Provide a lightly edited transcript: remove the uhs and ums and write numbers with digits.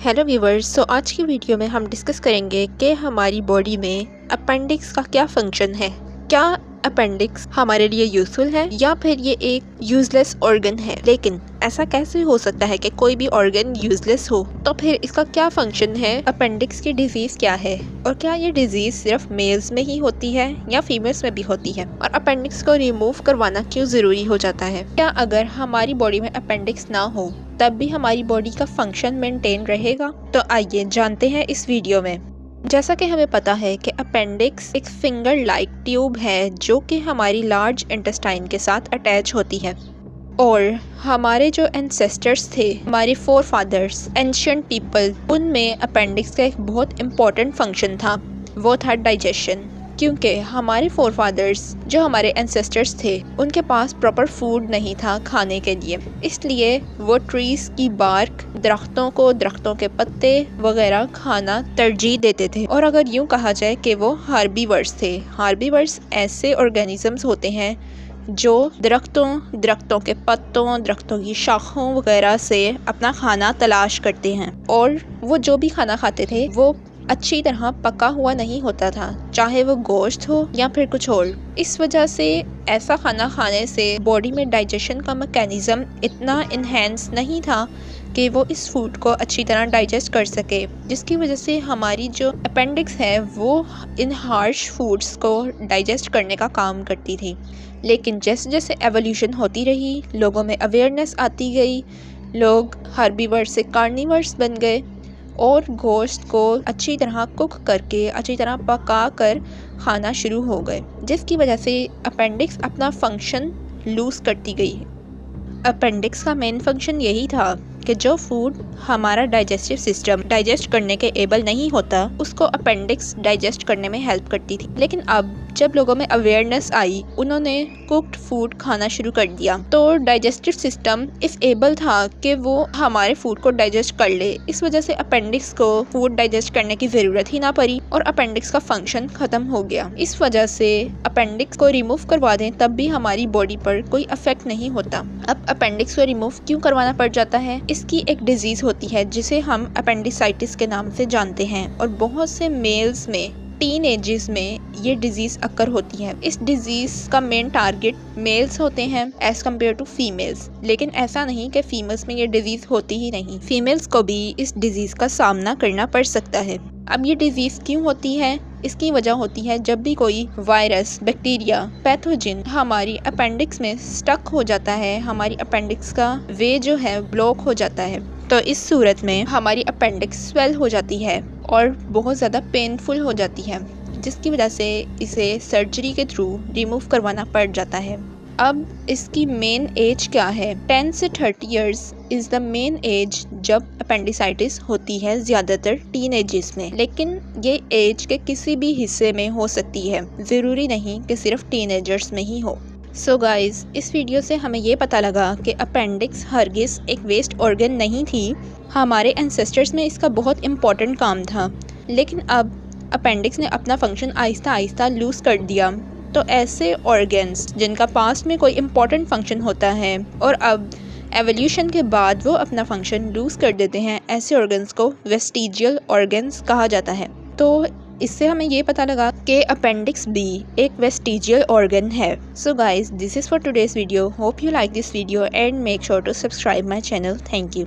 Hello viewers. आज की video में हम डिस्कस करेंगे कि हमारी बॉडी में अपेंडिक्स का क्या फंक्शन है। क्या अपेंडिक्स हमारे लिए यूज़फुल है या फिर ये एक यूजलेस ऑर्गन है। लेकिन ऐसा कैसे हो सकता है कि कोई भी ऑर्गन यूजलेस हो, तो फिर इसका क्या फंक्शन है। अपेंडिक्स की डिजीज़ क्या है और क्या ये डिजीज़ सिर्फ मेल्स में ही होती है या फीमेल्स में भी होती है, और अपेंडिक्स को रिमूव करवाना क्यों ज़रूरी हो जाता है। क्या अगर हमारी बॉडी में अपेंडिक्स ना हो तब भी हमारी बॉडी का फंक्शन मेंटेन रहेगा। तो आइए जानते हैं इस वीडियो में। जैसा कि हमें पता है कि अपेंडिक्स एक फिंगर लाइक ट्यूब है जो कि हमारी लार्ज इंटेस्टाइन के साथ अटैच होती है, और हमारे जो एंसेस्टर्स थे, हमारे फोर फादर्स, एंशिएंट पीपल, उनमें अपेंडिक्स का एक बहुत इम्पॉर्टेंट फंक्शन था, वो था डाइजेशन। क्योंकि हमारे फोर फादर्स जो हमारे एंसेस्टर्स थे उनके पास प्रॉपर फूड नहीं था खाने के लिए, इसलिए वो ट्रीज़ की बार्क, दरख्तों के पत्ते वगैरह खाना तरजीह देते थे। और अगर यूँ कहा जाए कि वो हार्बीवर्स थे। हार्बीवर्स ऐसे ऑर्गेनिजम्स होते हैं जो दरख्तों के पत्तों, दरख्तों की शाखों वगैरह से अपना खाना तलाश करते हैं, और वो जो भी खाना खाते थे वो अच्छी तरह पका हुआ नहीं होता था, चाहे वो गोश्त हो या फिर कुछ और। इस वजह से ऐसा खाना खाने से बॉडी में डाइजेशन का मैकेनिज़्म इतना इन्हेंस नहीं था कि वो इस फूड को अच्छी तरह डाइजेस्ट कर सके, जिसकी वजह से हमारी जो अपेंडिक्स है वो इन हार्श फूड्स को डाइजेस्ट करने का काम करती थी। लेकिन जैसे जैसे एवोल्यूशन होती रही, लोगों में अवेयरनेस आती गई, लोग हार्बीवर्स से कार्निवर्स बन गए और गोश्त को अच्छी तरह कुक करके, अच्छी तरह पका कर खाना शुरू हो गए, जिसकी वजह से अपेंडिक्स अपना फंक्शन लूज़ करती गई। अपेंडिक्स का मेन फंक्शन यही था कि जो फूड हमारा डाइजेस्टिव सिस्टम डाइजेस्ट करने के एबल नहीं होता, उसको अपेंडिक्स डाइजेस्ट करने में हेल्प करती थी। लेकिन अब जब लोगों में अवेयरनेस आई, उन्होंने कुक्ड फूड खाना शुरू कर दिया, तो डाइजेस्टिव सिस्टम इस एबल था कि वो हमारे फूड को डाइजेस्ट कर ले। इस वजह से अपेंडिक्स को फूड डाइजेस्ट करने की ज़रूरत ही ना पड़ी और अपेंडिक्स का फंक्शन ख़त्म हो गया। इस वजह से अपेंडिक्स को रिमूव करवा दें तब भी हमारी बॉडी पर कोई अफेक्ट नहीं होता। अब अपेंडिक्स को रिमूव क्यों करवाना पड़ जाता है? इसकी एक डिजीज़ होती है जिसे हम अपेंडिसाइटिस के नाम से जानते हैं, और बहुत से मेल्स में, टीन एजेस में ये डिजीज़ अकर होती है। इस डिजीज़ का मेन टारगेट मेल्स होते हैं एज़ कम्पेयर टू फीमेल्स। लेकिन ऐसा नहीं कि फीमेल्स में ये डिजीज़ होती ही नहीं, फीमेल्स को भी इस डिजीज़ का सामना करना पड़ सकता है। अब ये डिजीज़ क्यों होती है? इसकी वजह होती है जब भी कोई वायरस, बैक्टीरिया, पैथोजन हमारी अपेंडिक्स में स्टक हो जाता है, हमारी अपेंडिक्स का वे जो है ब्लॉक हो जाता है, तो इस सूरत में हमारी अपेंडिक्स स्वेल हो जाती है और बहुत ज़्यादा पेनफुल हो जाती है, जिसकी वजह से इसे सर्जरी के थ्रू रिमूव करवाना पड़ जाता है। अब इसकी मेन एज क्या है? 10 से 30 years is the main age जब अपेंडिसाइटिस होती है, ज़्यादातर टीन एजेस में। लेकिन ये एज के किसी भी हिस्से में हो सकती है, ज़रूरी नहीं कि सिर्फ टीनेजर्स में ही हो। सो गाइज़, इस वीडियो से हमें ये पता लगा कि अपेंडिक्स हरगिज़ एक वेस्ट ऑर्गन नहीं थी। हमारे एंसेस्टर्स में इसका बहुत इम्पॉर्टेंट काम था, लेकिन अब अपेंडिक्स ने अपना फंक्शन आहिस्ता आहिस्ता लूज़ कर दिया। तो ऐसे ऑर्गन्स जिनका पास्ट में कोई इम्पॉर्टेंट फंक्शन होता है और अब एवोल्यूशन के बाद वो अपना फंक्शन लूज़ कर देते हैं, ऐसे ऑर्गन्स को वेस्टिजियल ऑर्गन्स कहा जाता है। तो इससे हमें ये पता लगा कि अपेंडिक्स भी एक वेस्टिजियल ऑर्गन है। So guys, this is for today's video. Hope you like this video and make sure to subscribe my channel. Thank you.